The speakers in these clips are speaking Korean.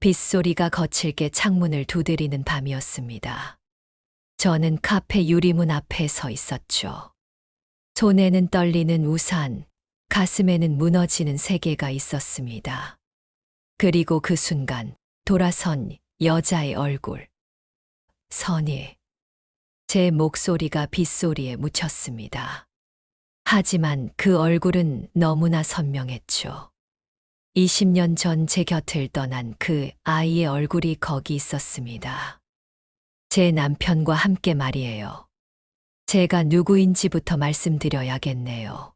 빗소리가 거칠게 창문을 두드리는 밤이었습니다. 저는 카페 유리문 앞에 서 있었죠. 손에는 떨리는 우산, 가슴에는 무너지는 세계가 있었습니다. 그리고 그 순간 돌아선 여자의 얼굴. 선희. 제 목소리가 빗소리에 묻혔습니다. 하지만 그 얼굴은 너무나 선명했죠. 20년 전 제 곁을 떠난 그 아이의 얼굴이 거기 있었습니다. 제 남편과 함께 말이에요. 제가 누구인지부터 말씀드려야겠네요.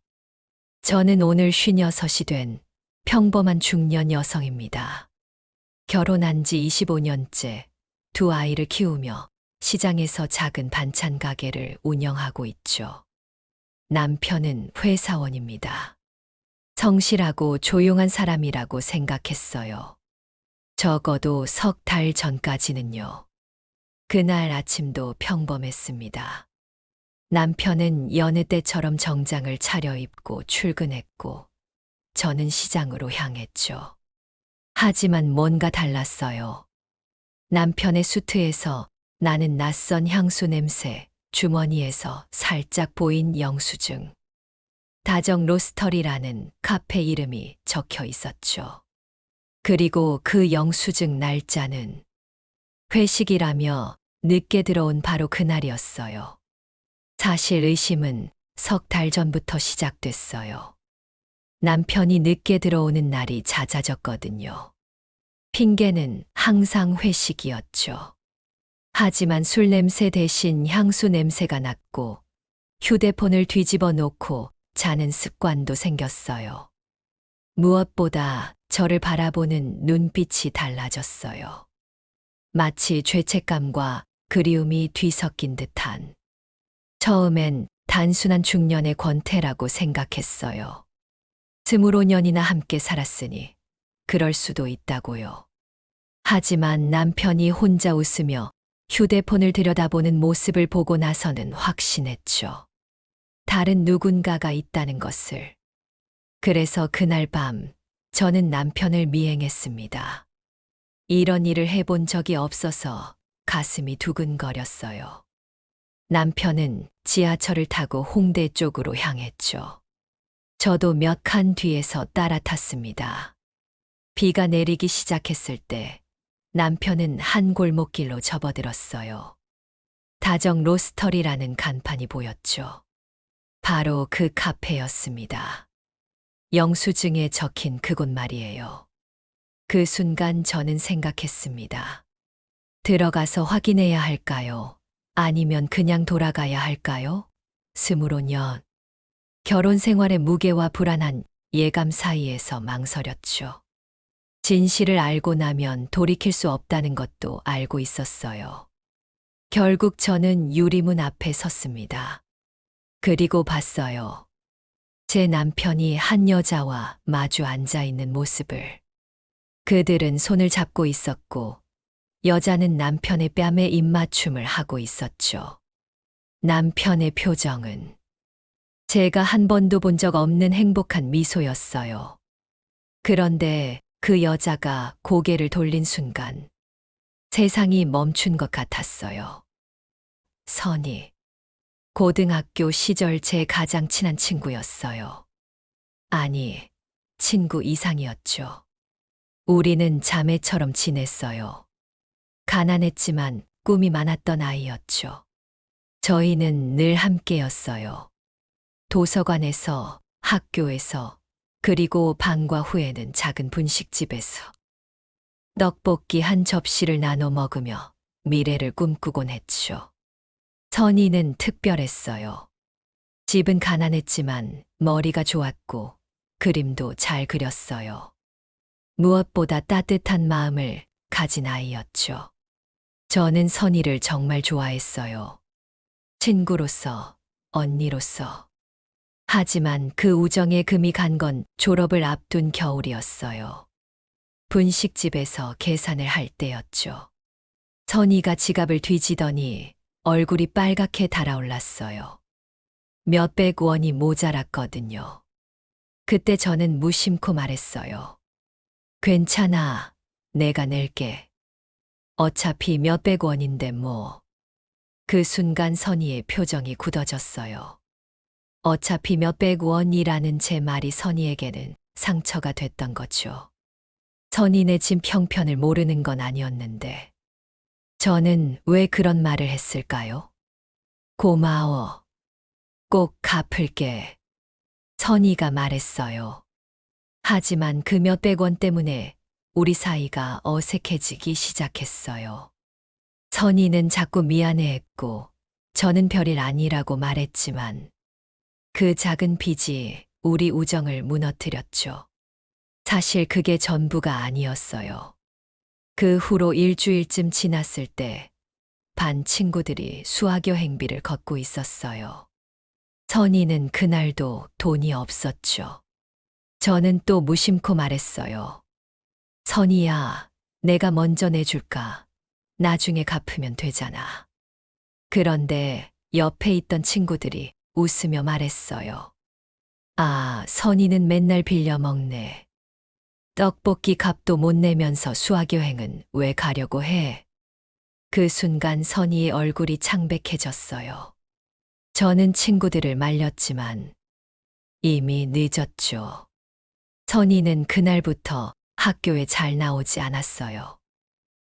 저는 오늘 56이 된 평범한 중년 여성입니다. 결혼한 지 25년째 두 아이를 키우며 시장에서 작은 반찬 가게를 운영하고 있죠. 남편은 회사원입니다. 성실하고 조용한 사람이라고 생각했어요. 적어도 석 달 전까지는요. 그날 아침도 평범했습니다. 남편은 여느 때처럼 정장을 차려입고 출근했고, 저는 시장으로 향했죠. 하지만 뭔가 달랐어요. 남편의 수트에서 나는 낯선 향수 냄새, 주머니에서 살짝 보인 영수증. 다정 로스터리라는 카페 이름이 적혀 있었죠. 그리고 그 영수증 날짜는 회식이라며 늦게 들어온 바로 그날이었어요. 사실 의심은 석 달 전부터 시작됐어요. 남편이 늦게 들어오는 날이 잦아졌거든요. 핑계는 항상 회식이었죠. 하지만 술 냄새 대신 향수 냄새가 났고 휴대폰을 뒤집어 놓고 자는 습관도 생겼어요. 무엇보다 저를 바라보는 눈빛이 달라졌어요. 마치 죄책감과 그리움이 뒤섞인 듯한. 처음엔 단순한 중년의 권태라고 생각했어요. 25년이나 함께 살았으니 그럴 수도 있다고요. 하지만 남편이 혼자 웃으며 휴대폰을 들여다보는 모습을 보고 나서는 확신했죠. 다른 누군가가 있다는 것을. 그래서 그날 밤 저는 남편을 미행했습니다. 이런 일을 해본 적이 없어서 가슴이 두근거렸어요. 남편은 지하철을 타고 홍대 쪽으로 향했죠. 저도 몇 칸 뒤에서 따라 탔습니다. 비가 내리기 시작했을 때 남편은 한 골목길로 접어들었어요. 다정 로스터리라는 간판이 보였죠. 바로 그 카페였습니다. 영수증에 적힌 그곳 말이에요. 그 순간 저는 생각했습니다. 들어가서 확인해야 할까요? 아니면 그냥 돌아가야 할까요? 25년. 결혼 생활의 무게와 불안한 예감 사이에서 망설였죠. 진실을 알고 나면 돌이킬 수 없다는 것도 알고 있었어요. 결국 저는 유리문 앞에 섰습니다. 그리고 봤어요. 제 남편이 한 여자와 마주 앉아 있는 모습을. 그들은 손을 잡고 있었고, 여자는 남편의 뺨에 입맞춤을 하고 있었죠. 남편의 표정은 제가 한 번도 본 적 없는 행복한 미소였어요. 그런데 그 여자가 고개를 돌린 순간 세상이 멈춘 것 같았어요. 선희. 고등학교 시절 제 가장 친한 친구였어요. 아니, 친구 이상이었죠. 우리는 자매처럼 지냈어요. 가난했지만 꿈이 많았던 아이였죠. 저희는 늘 함께였어요. 도서관에서, 학교에서, 그리고 방과 후에는 작은 분식집에서. 떡볶이 한 접시를 나눠 먹으며 미래를 꿈꾸곤 했죠. 선희는 특별했어요. 집은 가난했지만 머리가 좋았고 그림도 잘 그렸어요. 무엇보다 따뜻한 마음을 가진 아이였죠. 저는 선희를 정말 좋아했어요. 친구로서, 언니로서. 하지만 그 우정의 금이 간 건 졸업을 앞둔 겨울이었어요. 분식집에서 계산을 할 때였죠. 선희가 지갑을 뒤지더니 얼굴이 빨갛게 달아올랐어요. 몇백 원이 모자랐거든요. 그때 저는 무심코 말했어요. 괜찮아. 내가 낼게. 어차피 몇백 원인데 뭐. 그 순간 선희의 표정이 굳어졌어요. 어차피 몇백 원이라는 제 말이 선희에게는 상처가 됐던 거죠. 선희네 집 형편을 모르는 건 아니었는데. 저는 왜 그런 말을 했을까요? 고마워. 꼭 갚을게. 선희가 말했어요. 하지만 그 몇백 원 때문에 우리 사이가 어색해지기 시작했어요. 선희는 자꾸 미안해했고 저는 별일 아니라고 말했지만 그 작은 빚이 우리 우정을 무너뜨렸죠. 사실 그게 전부가 아니었어요. 그 후로 일주일쯤 지났을 때 반 친구들이 수학여행비를 걷고 있었어요. 선희는 그날도 돈이 없었죠. 저는 또 무심코 말했어요. 선희야, 내가 먼저 내줄까? 나중에 갚으면 되잖아. 그런데 옆에 있던 친구들이 웃으며 말했어요. 아, 선희는 맨날 빌려 먹네. 떡볶이 값도 못 내면서 수학여행은 왜 가려고 해? 그 순간 선희의 얼굴이 창백해졌어요. 저는 친구들을 말렸지만 이미 늦었죠. 선희는 그날부터 학교에 잘 나오지 않았어요.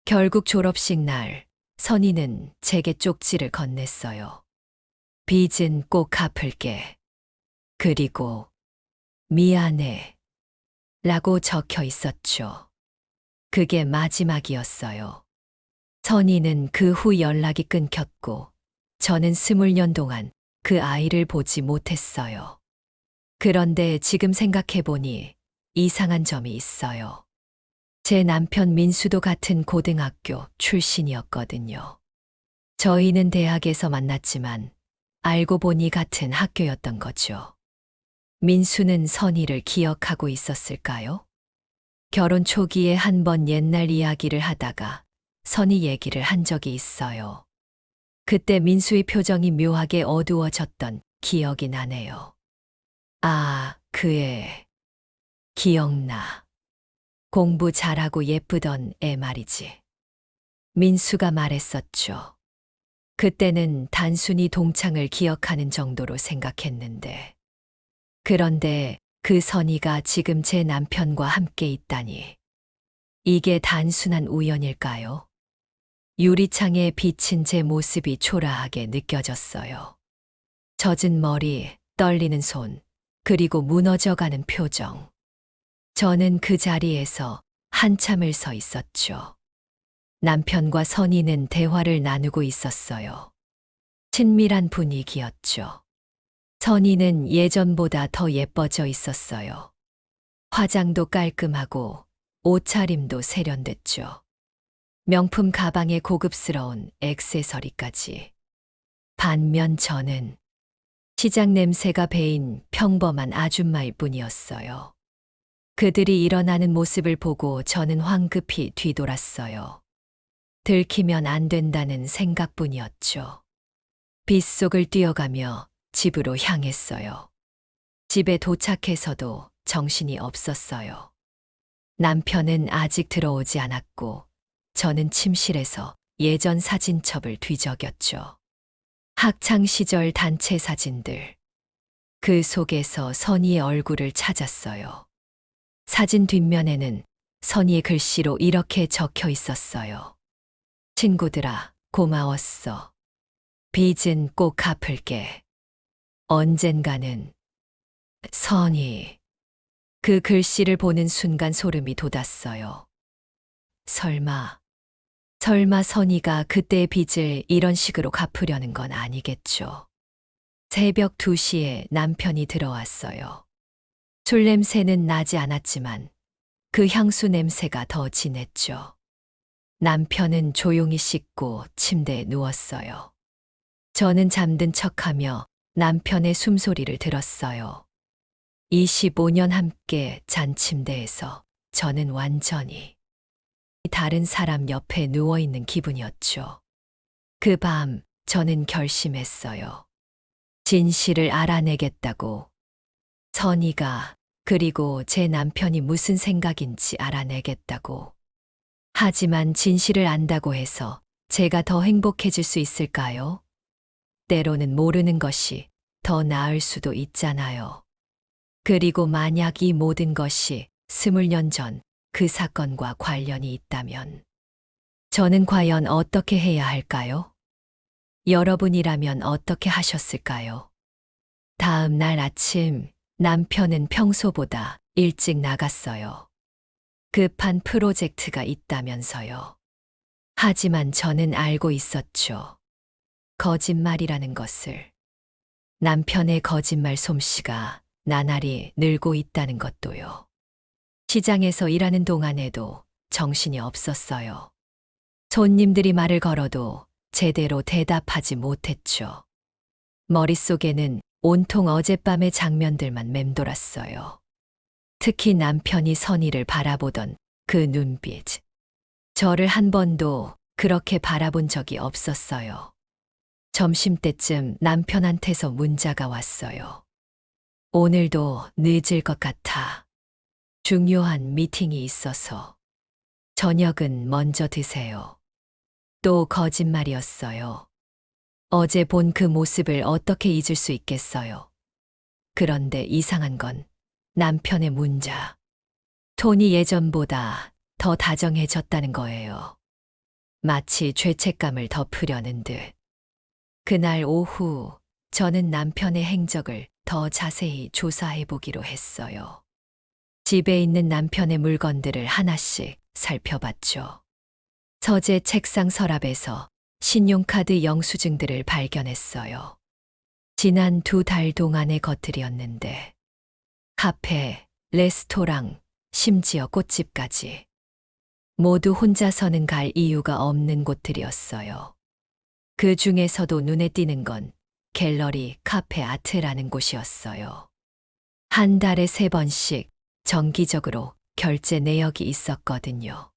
결국 졸업식 날 선희는 제게 쪽지를 건넸어요. 빚은 꼭 갚을게. 그리고 미안해. 라고 적혀 있었죠. 그게 마지막이었어요. 선희는 그 후 연락이 끊겼고 저는 20년 동안 그 아이를 보지 못했어요. 그런데 지금 생각해보니 이상한 점이 있어요. 제 남편 민수도 같은 고등학교 출신이었거든요. 저희는 대학에서 만났지만 알고 보니 같은 학교였던 거죠. 민수는 선희를 기억하고 있었을까요? 결혼 초기에 한 번 옛날 이야기를 하다가 선희 얘기를 한 적이 있어요. 그때 민수의 표정이 묘하게 어두워졌던 기억이 나네요. 아, 그 애. 기억나. 공부 잘하고 예쁘던 애 말이지. 민수가 말했었죠. 그때는 단순히 동창을 기억하는 정도로 생각했는데. 그런데 그 선희가 지금 제 남편과 함께 있다니. 이게 단순한 우연일까요? 유리창에 비친 제 모습이 초라하게 느껴졌어요. 젖은 머리, 떨리는 손, 그리고 무너져가는 표정. 저는 그 자리에서 한참을 서 있었죠. 남편과 선희는 대화를 나누고 있었어요. 친밀한 분위기였죠. 선희는 예전보다 더 예뻐져 있었어요. 화장도 깔끔하고 옷차림도 세련됐죠. 명품 가방에 고급스러운 액세서리까지. 반면 저는 시장 냄새가 배인 평범한 아줌마일 뿐이었어요. 그들이 일어나는 모습을 보고 저는 황급히 뒤돌았어요. 들키면 안 된다는 생각뿐이었죠. 빗속을 뛰어가며 집으로 향했어요. 집에 도착해서도 정신이 없었어요. 남편은 아직 들어오지 않았고 저는 침실에서 예전 사진첩을 뒤적였죠. 학창 시절 단체 사진들. 그 속에서 선희의 얼굴을 찾았어요. 사진 뒷면에는 선희의 글씨로 이렇게 적혀 있었어요. 친구들아, 고마웠어. 빚은 꼭 갚을게. 언젠가는. 선희. 그 글씨를 보는 순간 소름이 돋았어요. 설마 선희가 그때의 빚을 이런 식으로 갚으려는 건 아니겠죠. 새벽 2시에 남편이 들어왔어요. 술 냄새는 나지 않았지만 그 향수 냄새가 더 진했죠. 남편은 조용히 씻고 침대에 누웠어요. 저는 잠든 척하며 남편의 숨소리를 들었어요. 25년 함께 잔 침대에서 저는 완전히 다른 사람 옆에 누워있는 기분이었죠. 그 밤 저는 결심했어요. 진실을 알아내겠다고. 선희가 그리고 제 남편이 무슨 생각인지 알아내겠다고. 하지만 진실을 안다고 해서 제가 더 행복해질 수 있을까요? 때로는 모르는 것이 더 나을 수도 있잖아요. 그리고 만약 이 모든 것이 20년 전 그 사건과 관련이 있다면 저는 과연 어떻게 해야 할까요? 여러분이라면 어떻게 하셨을까요? 다음 날 아침 남편은 평소보다 일찍 나갔어요. 급한 프로젝트가 있다면서요. 하지만 저는 알고 있었죠. 거짓말이라는 것을. 남편의 거짓말 솜씨가 나날이 늘고 있다는 것도요. 시장에서 일하는 동안에도 정신이 없었어요. 손님들이 말을 걸어도 제대로 대답하지 못했죠. 머릿속에는 온통 어젯밤의 장면들만 맴돌았어요. 특히 남편이 선의를 바라보던 그 눈빛. 저를 한 번도 그렇게 바라본 적이 없었어요. 점심때쯤 남편한테서 문자가 왔어요. 오늘도 늦을 것 같아. 중요한 미팅이 있어서. 저녁은 먼저 드세요. 또 거짓말이었어요. 어제 본 그 모습을 어떻게 잊을 수 있겠어요. 그런데 이상한 건 남편의 문자. 톤이 예전보다 더 다정해졌다는 거예요. 마치 죄책감을 덮으려는 듯. 그날 오후 저는 남편의 행적을 더 자세히 조사해 보기로 했어요. 집에 있는 남편의 물건들을 하나씩 살펴봤죠. 서재 책상 서랍에서 신용카드 영수증들을 발견했어요. 지난 2달 동안의 것들이었는데 카페, 레스토랑, 심지어 꽃집까지 모두 혼자서는 갈 이유가 없는 곳들이었어요. 그 중에서도 눈에 띄는 건 갤러리 카페 아트라는 곳이었어요. 한 달에 3번씩 정기적으로 결제 내역이 있었거든요.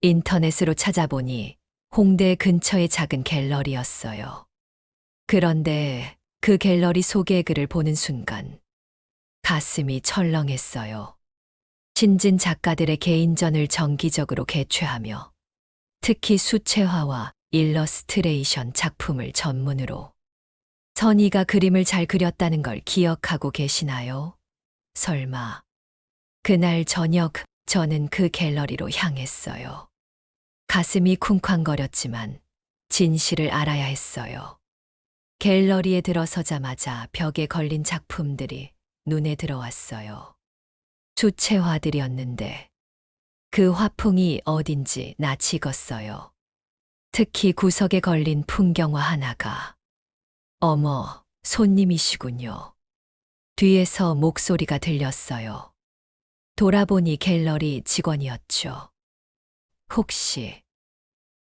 인터넷으로 찾아보니 홍대 근처의 작은 갤러리였어요. 그런데 그 갤러리 소개 글을 보는 순간 가슴이 철렁했어요. 신진 작가들의 개인전을 정기적으로 개최하며 특히 수채화와 일러스트레이션 작품을 전문으로 선희가 그림을 잘 그렸다는 걸 기억하고 계시나요? 설마. 그날 저녁 저는 그 갤러리로 향했어요. 가슴이 쿵쾅거렸지만 진실을 알아야 했어요. 갤러리에 들어서자마자 벽에 걸린 작품들이 눈에 들어왔어요. 수채화들이었는데 그 화풍이 어딘지 낯이 익었어요. 특히 구석에 걸린 풍경화 하나가 어머, 손님이시군요. 뒤에서 목소리가 들렸어요. 돌아보니 갤러리 직원이었죠. 혹시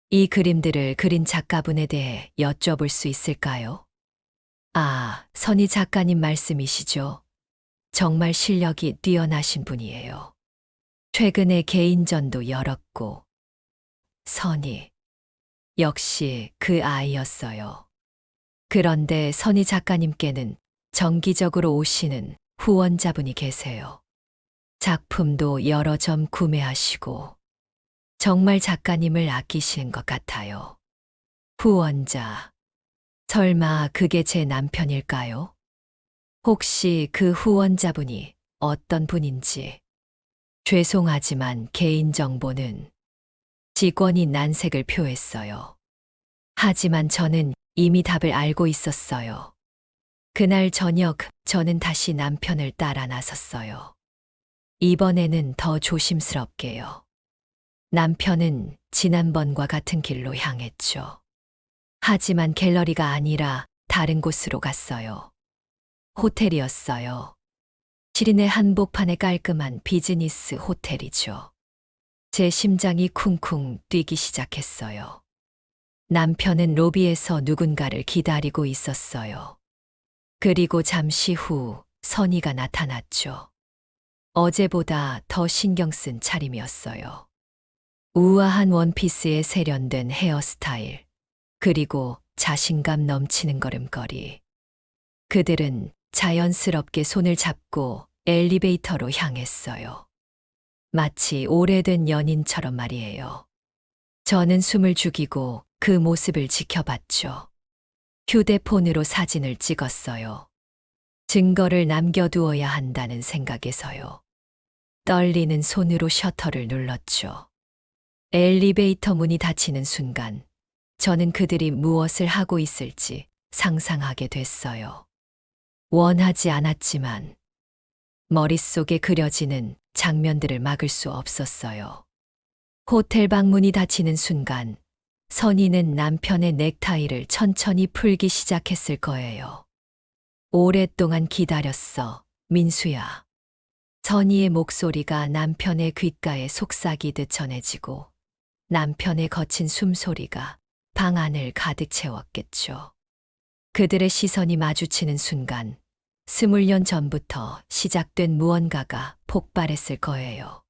이 그림들을 그린 작가분에 대해 여쭤볼 수 있을까요? 아, 선희 작가님 말씀이시죠? 정말 실력이 뛰어나신 분이에요. 최근에 개인전도 열었고. 선희. 역시 그 아이였어요. 그런데 선희 작가님께는 정기적으로 오시는 후원자분이 계세요. 작품도 여러 점 구매하시고 정말 작가님을 아끼시는 것 같아요. 후원자. 설마 그게 제 남편일까요? 혹시 그 후원자분이 어떤 분인지. 죄송하지만 개인정보는 직원이 난색을 표했어요. 하지만 저는 이미 답을 알고 있었어요. 그날 저녁 저는 다시 남편을 따라 나섰어요. 이번에는 더 조심스럽게요. 남편은 지난번과 같은 길로 향했죠. 하지만 갤러리가 아니라 다른 곳으로 갔어요. 호텔이었어요. 시린의 한복판의 깔끔한 비즈니스 호텔이죠. 제 심장이 쿵쿵 뛰기 시작했어요. 남편은 로비에서 누군가를 기다리고 있었어요. 그리고 잠시 후 선희가 나타났죠. 어제보다 더 신경 쓴 차림이었어요. 우아한 원피스에 세련된 헤어스타일, 그리고 자신감 넘치는 걸음걸이. 그들은 자연스럽게 손을 잡고 엘리베이터로 향했어요. 마치 오래된 연인처럼 말이에요. 저는 숨을 죽이고 그 모습을 지켜봤죠. 휴대폰으로 사진을 찍었어요. 증거를 남겨두어야 한다는 생각에서요. 떨리는 손으로 셔터를 눌렀죠. 엘리베이터 문이 닫히는 순간 저는 그들이 무엇을 하고 있을지 상상하게 됐어요. 원하지 않았지만 머릿속에 그려지는 장면들을 막을 수 없었어요. 호텔 방문이 닫히는 순간 선희는 남편의 넥타이를 천천히 풀기 시작했을 거예요. 오랫동안 기다렸어, 민수야. 선희의 목소리가 남편의 귓가에 속삭이듯 전해지고 남편의 거친 숨소리가 방 안을 가득 채웠겠죠. 그들의 시선이 마주치는 순간 20년 전부터 시작된 무언가가 폭발했을 거예요.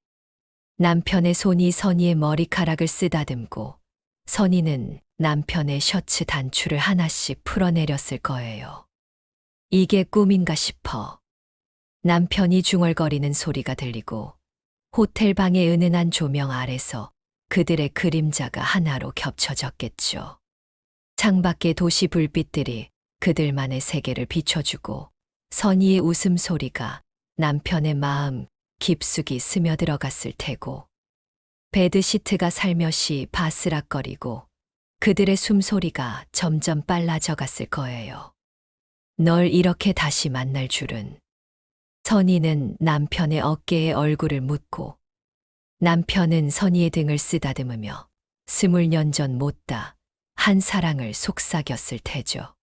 남편의 손이 선희의 머리카락을 쓰다듬고 선희는 남편의 셔츠 단추를 하나씩 풀어내렸을 거예요. 이게 꿈인가 싶어. 남편이 중얼거리는 소리가 들리고 호텔 방의 은은한 조명 아래서 그들의 그림자가 하나로 겹쳐졌겠죠. 창밖의 도시 불빛들이 그들만의 세계를 비춰주고 선희의 웃음소리가 남편의 마음 깊숙이 스며들어갔을 테고 베드시트가 살며시 바스락거리고 그들의 숨소리가 점점 빨라져 갔을 거예요. 널 이렇게 다시 만날 줄은. 선희는 남편의 어깨에 얼굴을 묻고 남편은 선희의 등을 쓰다듬으며 20년 전 못다 한 사랑을 속삭였을 테죠.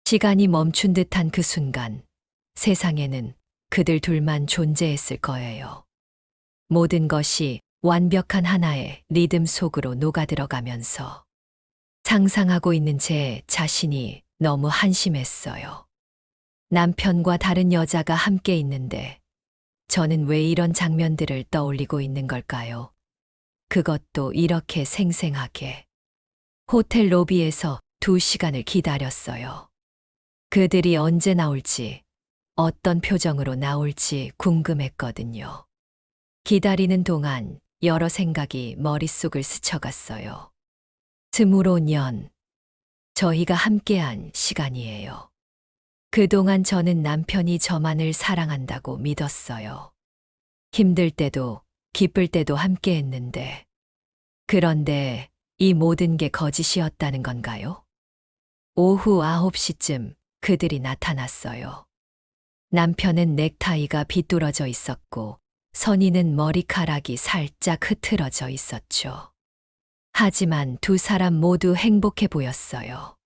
시간이 멈춘 듯한 그 순간 세상에는 그들 둘만 존재했을 거예요. 모든 것이 완벽한 하나의 리듬 속으로 녹아들어가면서 상상하고 있는 제 자신이 너무 한심했어요. 남편과 다른 여자가 함께 있는데 저는 왜 이런 장면들을 떠올리고 있는 걸까요? 그것도 이렇게 생생하게. 호텔 로비에서 2시간을 기다렸어요. 그들이 언제 나올지, 어떤 표정으로 나올지 궁금했거든요. 기다리는 동안 여러 생각이 머릿속을 스쳐갔어요. 20년, 저희가 함께한 시간이에요. 그동안 저는 남편이 저만을 사랑한다고 믿었어요. 힘들 때도 기쁠 때도 함께 했는데. 그런데 이 모든 게 거짓이었다는 건가요? 오후 9시쯤 그들이 나타났어요. 남편은 넥타이가 비뚤어져 있었고 선희는 머리카락이 살짝 흐트러져 있었죠. 하지만 두 사람 모두 행복해 보였어요.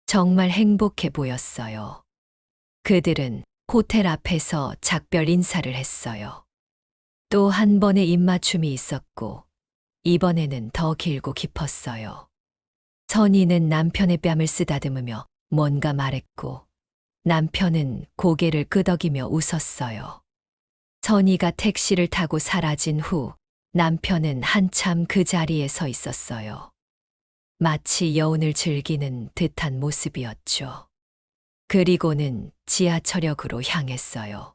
정말 행복해 보였어요. 그들은 호텔 앞에서 작별 인사를 했어요. 또 한 번의 입맞춤이 있었고 이번에는 더 길고 깊었어요. 선희는 남편의 뺨을 쓰다듬으며 뭔가 말했고 남편은 고개를 끄덕이며 웃었어요. 선희가 택시를 타고 사라진 후 남편은 한참 그 자리에 서 있었어요. 마치 여운을 즐기는 듯한 모습이었죠. 그리고는 지하철역으로 향했어요.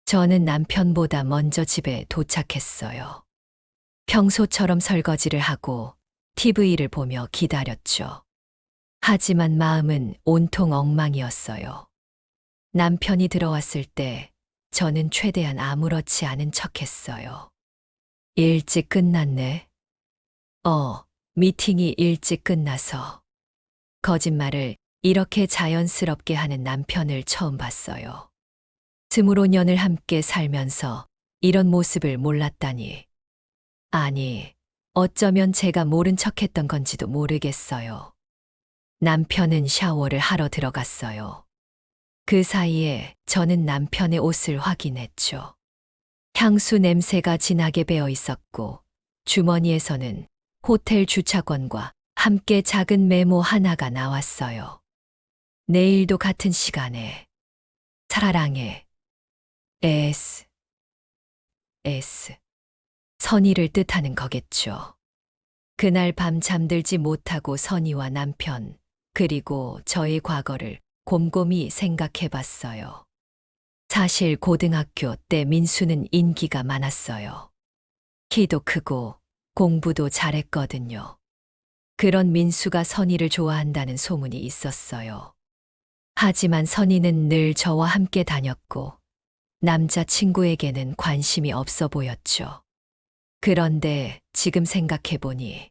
저는 남편보다 먼저 집에 도착했어요. 평소처럼 설거지를 하고 TV를 보며 기다렸죠. 하지만 마음은 온통 엉망이었어요. 남편이 들어왔을 때 저는 최대한 아무렇지 않은 척했어요. 일찍 끝났네. 미팅이 일찍 끝나서. 거짓말을 이렇게 자연스럽게 하는 남편을 처음 봤어요. 20년을 함께 살면서 이런 모습을 몰랐다니. 아니, 어쩌면 제가 모른 척했던 건지도 모르겠어요. 남편은 샤워를 하러 들어갔어요. 그 사이에 저는 남편의 옷을 확인했죠. 향수 냄새가 진하게 배어 있었고 주머니에서는 호텔 주차권과 함께 작은 메모 하나가 나왔어요. 내일도 같은 시간에 사랑해. S. 선희를 뜻하는 거겠죠. 그날 밤 잠들지 못하고 선희와 남편, 그리고 저의 과거를 곰곰이 생각해 봤어요. 사실 고등학교 때 민수는 인기가 많았어요. 키도 크고 공부도 잘했거든요. 그런 민수가 선희를 좋아한다는 소문이 있었어요. 하지만 선희는 늘 저와 함께 다녔고 남자친구에게는 관심이 없어 보였죠. 그런데 지금 생각해보니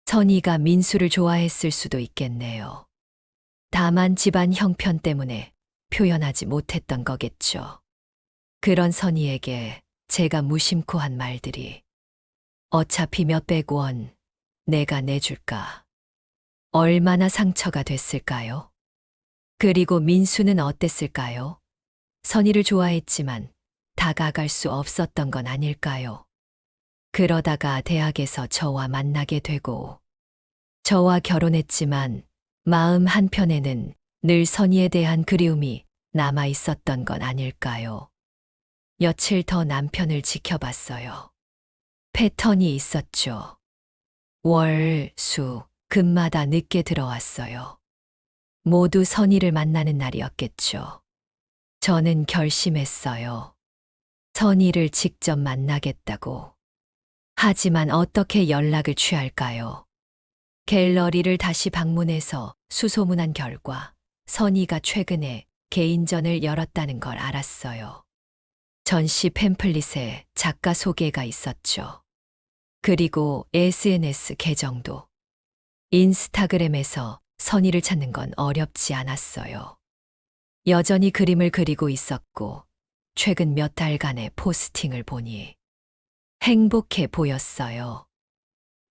선희가 민수를 좋아했을 수도 있겠네요. 다만 집안 형편 때문에 표현하지 못했던 거겠죠. 그런 선희에게 제가 무심코 한 말들이 어차피 몇백 원 내가 내줄까. 얼마나 상처가 됐을까요? 그리고 민수는 어땠을까요? 선희를 좋아했지만 다가갈 수 없었던 건 아닐까요? 그러다가 대학에서 저와 만나게 되고 저와 결혼했지만 마음 한편에는 늘 선희에 대한 그리움이 남아 있었던 건 아닐까요? 며칠 더 남편을 지켜봤어요. 패턴이 있었죠. 월, 수, 금마다 늦게 들어왔어요. 모두 선희를 만나는 날이었겠죠. 저는 결심했어요. 선희를 직접 만나겠다고. 하지만 어떻게 연락을 취할까요? 갤러리를 다시 방문해서 수소문한 결과 선희가 최근에 개인전을 열었다는 걸 알았어요. 전시 팸플릿에 작가 소개가 있었죠. 그리고 SNS 계정도. 인스타그램에서 선희를 찾는 건 어렵지 않았어요. 여전히 그림을 그리고 있었고 최근 몇 달간의 포스팅을 보니 행복해 보였어요.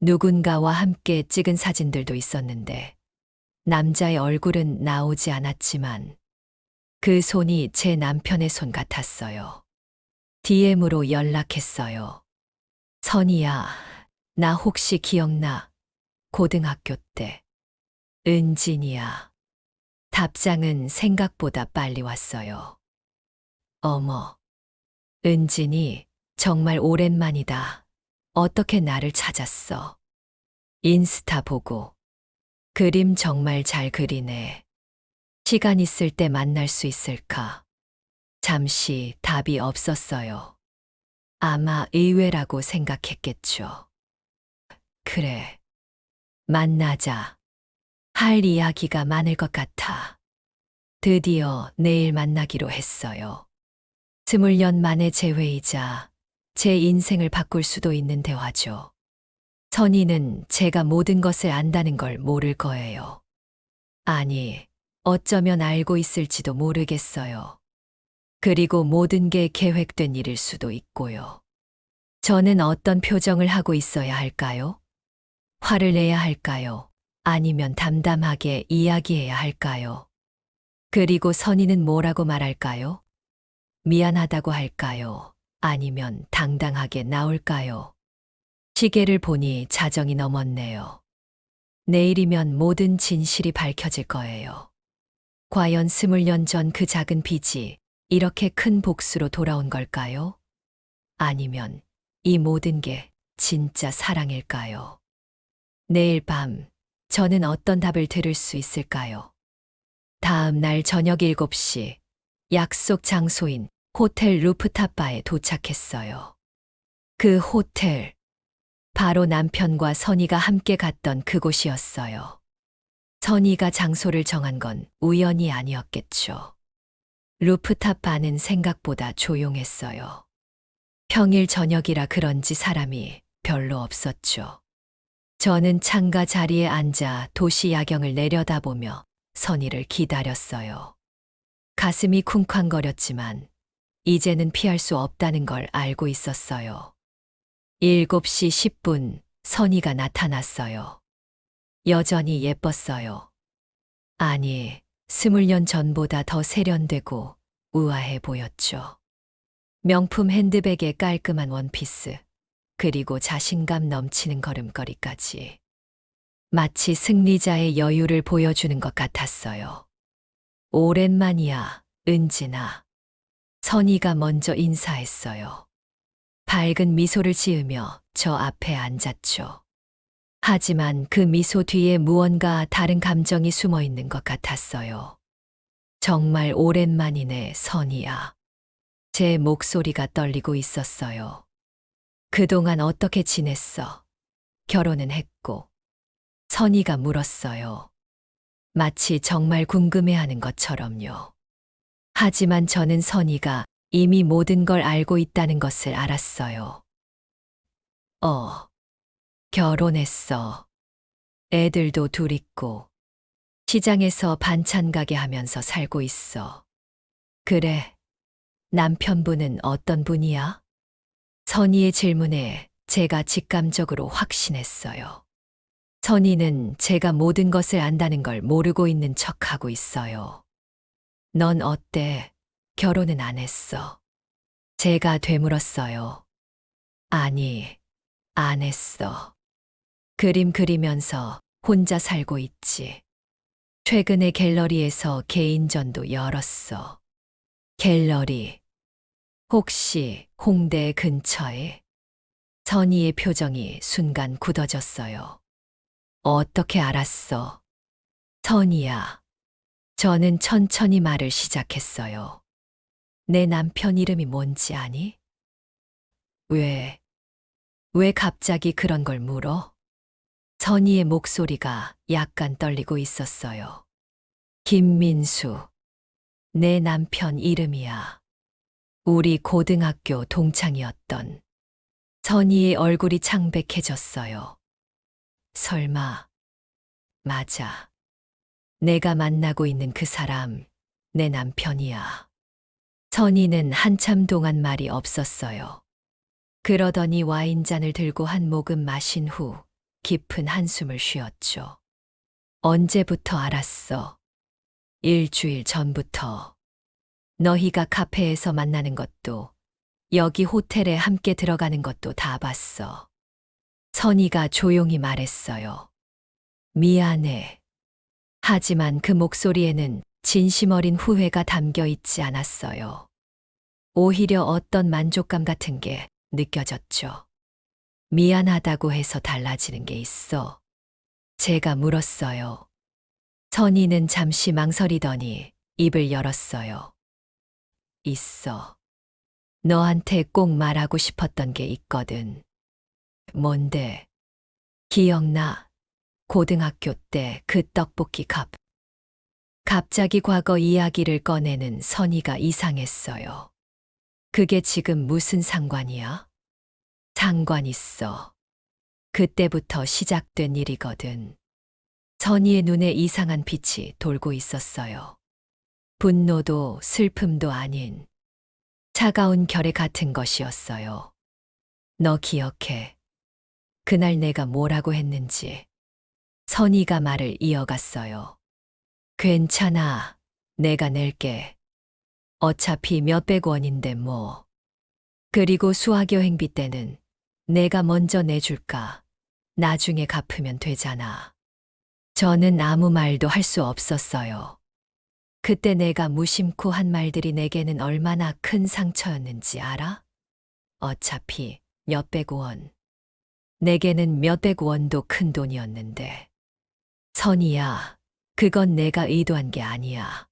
누군가와 함께 찍은 사진들도 있었는데 남자의 얼굴은 나오지 않았지만 그 손이 제 남편의 손 같았어요. DM으로 연락했어요. 선희야, 나 혹시 기억나? 고등학교 때. 은진이야. 답장은 생각보다 빨리 왔어요. 어머, 은진이 정말 오랜만이다. 어떻게 나를 찾았어? 인스타 보고. 그림 정말 잘 그리네. 시간 있을 때 만날 수 있을까? 잠시 답이 없었어요. 아마 의외라고 생각했겠죠. 그래. 만나자. 할 이야기가 많을 것 같아. 드디어 내일 만나기로 했어요. 20년 만의 재회이자 제 인생을 바꿀 수도 있는 대화죠. 선희는 제가 모든 것을 안다는 걸 모를 거예요. 아니, 어쩌면 알고 있을지도 모르겠어요. 그리고 모든 게 계획된 일일 수도 있고요. 저는 어떤 표정을 하고 있어야 할까요? 화를 내야 할까요? 아니면 담담하게 이야기해야 할까요? 그리고 선희는 뭐라고 말할까요? 미안하다고 할까요? 아니면 당당하게 나올까요? 시계를 보니 자정이 넘었네요. 내일이면 모든 진실이 밝혀질 거예요. 과연 20년 전 그 작은 빚이 이렇게 큰 복수로 돌아온 걸까요? 아니면 이 모든 게 진짜 사랑일까요? 내일 밤 저는 어떤 답을 들을 수 있을까요? 다음 날 저녁 7시 약속 장소인 호텔 루프탑바에 도착했어요. 그 호텔, 바로 남편과 선희가 함께 갔던 그곳이었어요. 선희가 장소를 정한 건 우연이 아니었겠죠. 루프탑바는 생각보다 조용했어요. 평일 저녁이라 그런지 사람이 별로 없었죠. 저는 창가 자리에 앉아 도시 야경을 내려다보며 선희를 기다렸어요. 가슴이 쿵쾅거렸지만 이제는 피할 수 없다는 걸 알고 있었어요. 7시 10분 선희가 나타났어요. 여전히 예뻤어요. 아니, 20년 전보다 더 세련되고 우아해 보였죠. 명품 핸드백에 깔끔한 원피스, 그리고 자신감 넘치는 걸음걸이까지. 마치 승리자의 여유를 보여주는 것 같았어요. 오랜만이야, 은진아. 선희가 먼저 인사했어요. 밝은 미소를 지으며 저 앞에 앉았죠. 하지만 그 미소 뒤에 무언가 다른 감정이 숨어 있는 것 같았어요. 정말 오랜만이네, 선희야. 제 목소리가 떨리고 있었어요. 그동안 어떻게 지냈어? 결혼은 했고. 선희가 물었어요. 마치 정말 궁금해하는 것처럼요. 하지만 저는 선희가 이미 모든 걸 알고 있다는 것을 알았어요. 결혼했어. 애들도 둘 있고. 시장에서 반찬 가게 하면서 살고 있어. 그래. 남편분은 어떤 분이야? 선희의 질문에 제가 직감적으로 확신했어요. 선희는 제가 모든 것을 안다는 걸 모르고 있는 척하고 있어요. 넌 어때? 결혼은 안 했어. 제가 되물었어요. 아니, 안 했어. 그림 그리면서 혼자 살고 있지. 최근에 갤러리에서 개인전도 열었어. 갤러리. 혹시 홍대 근처에? 선희의 표정이 순간 굳어졌어요. 어떻게 알았어? 선희야. 저는 천천히 말을 시작했어요. 내 남편 이름이 뭔지 아니? 왜 갑자기 그런 걸 물어? 선희의 목소리가 약간 떨리고 있었어요. 김민수. 내 남편 이름이야. 우리 고등학교 동창이었던. 선희의 얼굴이 창백해졌어요. 설마. 맞아. 내가 만나고 있는 그 사람, 내 남편이야. 선희는 한참 동안 말이 없었어요. 그러더니 와인잔을 들고 한 모금 마신 후 깊은 한숨을 쉬었죠. 언제부터 알았어? 일주일 전부터. 너희가 카페에서 만나는 것도, 여기 호텔에 함께 들어가는 것도 다 봤어. 선희가 조용히 말했어요. 미안해. 하지만 그 목소리에는 진심 어린 후회가 담겨 있지 않았어요. 오히려 어떤 만족감 같은 게 느껴졌죠. 미안하다고 해서 달라지는 게 있어? 제가 물었어요. 선희는 잠시 망설이더니 입을 열었어요. 있어. 너한테 꼭 말하고 싶었던 게 있거든. 뭔데? 기억나? 고등학교 때 그 떡볶이 값. 갑자기 과거 이야기를 꺼내는 선희가 이상했어요. 그게 지금 무슨 상관이야? 상관 있어. 그때부터 시작된 일이거든. 선희의 눈에 이상한 빛이 돌고 있었어요. 분노도 슬픔도 아닌 차가운 결의 같은 것이었어요. 너 기억해. 그날 내가 뭐라고 했는지. 선희가 말을 이어갔어요. 괜찮아. 내가 낼게. 어차피 몇백 원인데 뭐. 그리고 수학여행비 때는 내가 먼저 내줄까. 나중에 갚으면 되잖아. 저는 아무 말도 할 수 없었어요. 그때 내가 무심코 한 말들이 내게는 얼마나 큰 상처였는지 알아? 어차피 몇백 원. 내게는 몇백 원도 큰 돈이었는데. 선희야, 그건 내가 의도한 게 아니야.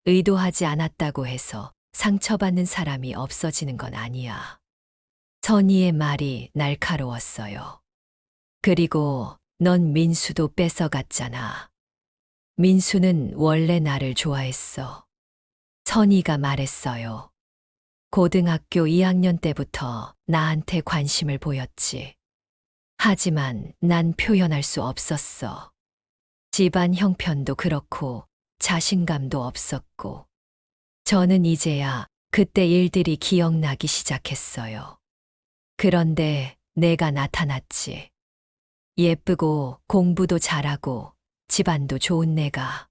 의도하지 않았다고 해서 상처받는 사람이 없어지는 건 아니야. 선희의 말이 날카로웠어요. 그리고 넌 민수도 뺏어갔잖아. 민수는 원래 나를 좋아했어. 선희가 말했어요. 고등학교 2학년 때부터 나한테 관심을 보였지. 하지만 난 표현할 수 없었어. 집안 형편도 그렇고 자신감도 없었고. 저는 이제야 그때 일들이 기억나기 시작했어요. 그런데 내가 나타났지. 예쁘고 공부도 잘하고 집안도 좋은 내가.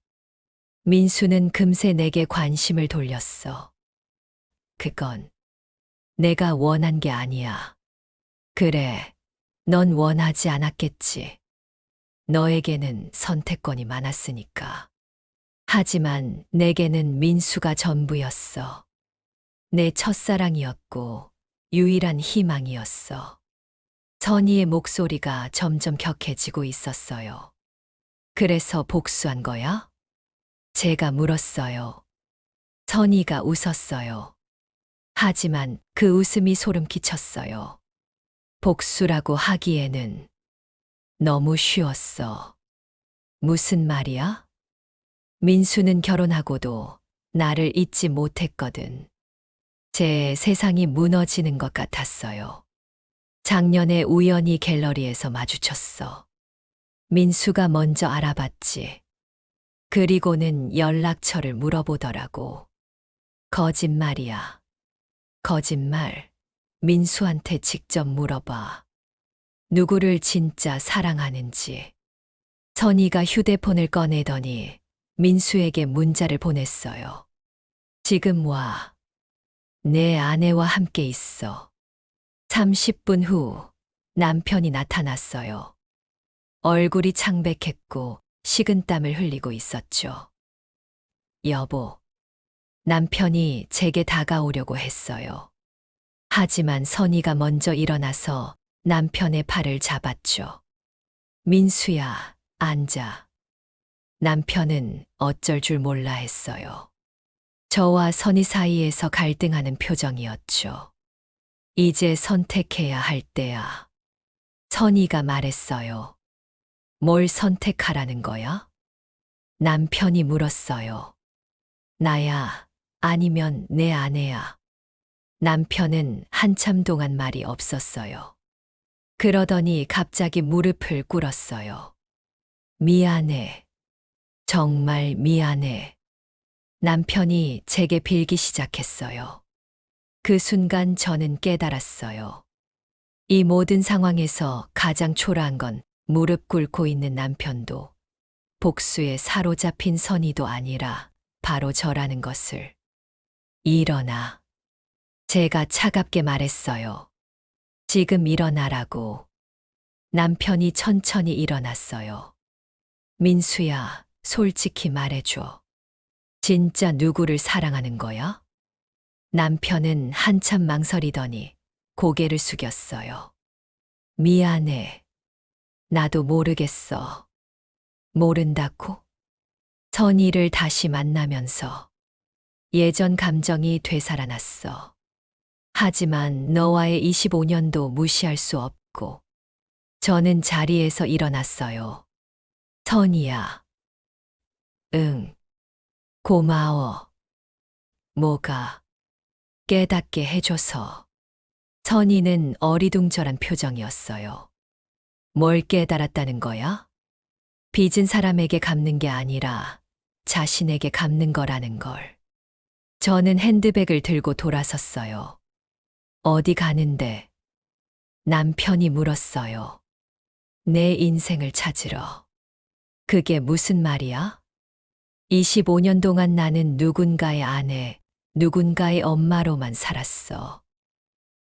민수는 금세 내게 관심을 돌렸어. 그건 내가 원한 게 아니야. 그래, 넌 원하지 않았겠지. 너에게는 선택권이 많았으니까. 하지만 내게는 민수가 전부였어. 내 첫사랑이었고 유일한 희망이었어. 선희의 목소리가 점점 격해지고 있었어요. 그래서 복수한 거야? 제가 물었어요. 선희가 웃었어요. 하지만 그 웃음이 소름 끼쳤어요. 복수라고 하기에는 너무 쉬웠어. 무슨 말이야? 민수는 결혼하고도 나를 잊지 못했거든. 제 세상이 무너지는 것 같았어요. 작년에 우연히 갤러리에서 마주쳤어. 민수가 먼저 알아봤지. 그리고는 연락처를 물어보더라고. 거짓말이야. 거짓말. 민수한테 직접 물어봐. 누구를 진짜 사랑하는지. 선이가 휴대폰을 꺼내더니 민수에게 문자를 보냈어요. 지금 와. 내 아내와 함께 있어. 30분 후 남편이 나타났어요. 얼굴이 창백했고 식은땀을 흘리고 있었죠. 여보. 남편이 제게 다가오려고 했어요. 하지만 선이가 먼저 일어나서 남편의 팔을 잡았죠. 민수야, 앉아. 남편은 어쩔 줄 몰라 했어요. 저와 선이 사이에서 갈등하는 표정이었죠. 이제 선택해야 할 때야. 선이가 말했어요. 뭘 선택하라는 거야? 남편이 물었어요. 나야, 아니면 내 아내야. 남편은 한참 동안 말이 없었어요. 그러더니 갑자기 무릎을 꿇었어요. 미안해. 정말 미안해. 남편이 제게 빌기 시작했어요. 그 순간 저는 깨달았어요. 이 모든 상황에서 가장 초라한 건 무릎 꿇고 있는 남편도 복수에 사로잡힌 선이도 아니라 바로 저라는 것을. 일어나. 제가 차갑게 말했어요. 지금 일어나라고. 남편이 천천히 일어났어요. 민수야, 솔직히 말해줘. 진짜 누구를 사랑하는 거야? 남편은 한참 망설이더니 고개를 숙였어요. 미안해. 나도 모르겠어. 모른다고? 선이를 다시 만나면서 예전 감정이 되살아났어. 하지만 너와의 25년도 무시할 수 없고. 저는 자리에서 일어났어요. 선이야. 응. 고마워. 뭐가? 깨닫게 해줘서. 선이는 어리둥절한 표정이었어요. 뭘 깨달았다는 거야? 빚은 사람에게 갚는 게 아니라 자신에게 갚는 거라는 걸. 저는 핸드백을 들고 돌아섰어요. 어디 가는데? 남편이 물었어요. 내 인생을 찾으러. 그게 무슨 말이야? 25년 동안 나는 누군가의 아내, 누군가의 엄마로만 살았어.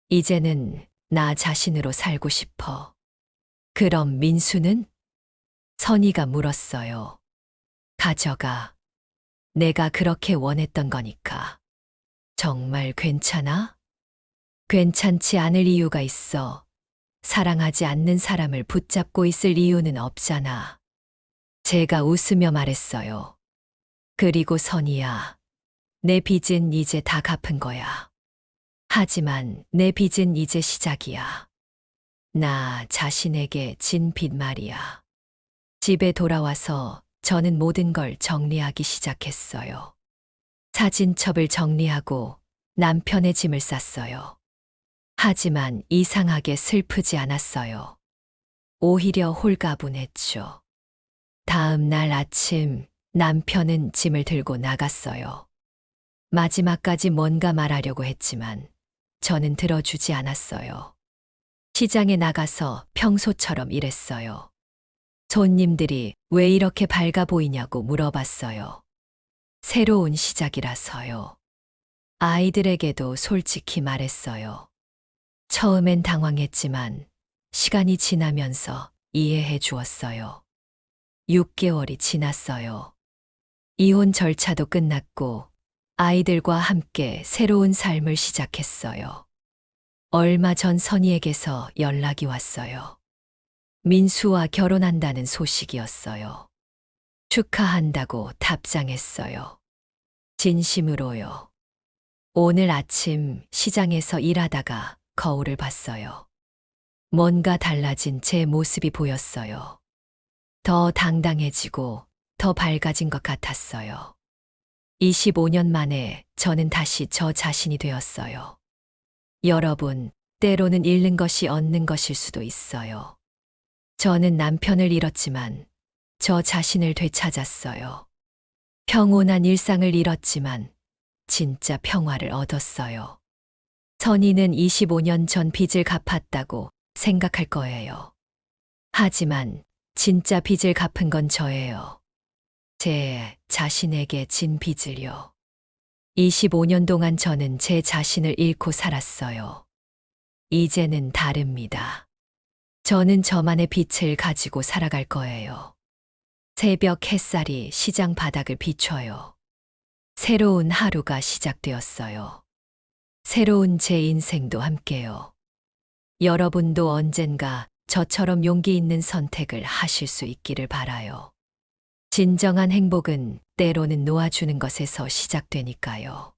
이제는 나 자신으로 살고 싶어. 그럼 민수는? 선이가 물었어요. 가져가. 내가 그렇게 원했던 거니까. 정말 괜찮아? 괜찮지 않을 이유가 있어. 사랑하지 않는 사람을 붙잡고 있을 이유는 없잖아. 제가 웃으며 말했어요. 그리고 선이야. 내 빚은 이제 다 갚은 거야. 하지만 내 빚은 이제 시작이야. 나 자신에게 진 빚 말이야. 집에 돌아와서 저는 모든 걸 정리하기 시작했어요. 사진첩을 정리하고 남편의 짐을 쌌어요. 하지만 이상하게 슬프지 않았어요. 오히려 홀가분했죠. 다음 날 아침 남편은 짐을 들고 나갔어요. 마지막까지 뭔가 말하려고 했지만 저는 들어주지 않았어요. 시장에 나가서 평소처럼 일했어요. 손님들이 왜 이렇게 밝아 보이냐고 물어봤어요. 새로운 시작이라서요. 아이들에게도 솔직히 말했어요. 처음엔 당황했지만 시간이 지나면서 이해해 주었어요. 6개월이 지났어요. 이혼 절차도 끝났고 아이들과 함께 새로운 삶을 시작했어요. 얼마 전 선희에게서 연락이 왔어요. 민수와 결혼한다는 소식이었어요. 축하한다고 답장했어요. 진심으로요. 오늘 아침 시장에서 일하다가 거울을 봤어요. 뭔가 달라진 제 모습이 보였어요. 더 당당해지고 더 밝아진 것 같았어요. 25년 만에 저는 다시 저 자신이 되었어요. 여러분, 때로는 잃는 것이 얻는 것일 수도 있어요. 저는 남편을 잃었지만 저 자신을 되찾았어요. 평온한 일상을 잃었지만 진짜 평화를 얻었어요. 선희는 25년 전 빚을 갚았다고 생각할 거예요. 하지만 진짜 빚을 갚은 건 저예요. 제 자신에게 진 빚을요. 25년 동안 저는 제 자신을 잃고 살았어요. 이제는 다릅니다. 저는 저만의 빛을 가지고 살아갈 거예요. 새벽 햇살이 시장 바닥을 비춰요. 새로운 하루가 시작되었어요. 새로운 제 인생도 함께요. 여러분도 언젠가 저처럼 용기 있는 선택을 하실 수 있기를 바라요. 진정한 행복은 때로는 놓아주는 것에서 시작되니까요.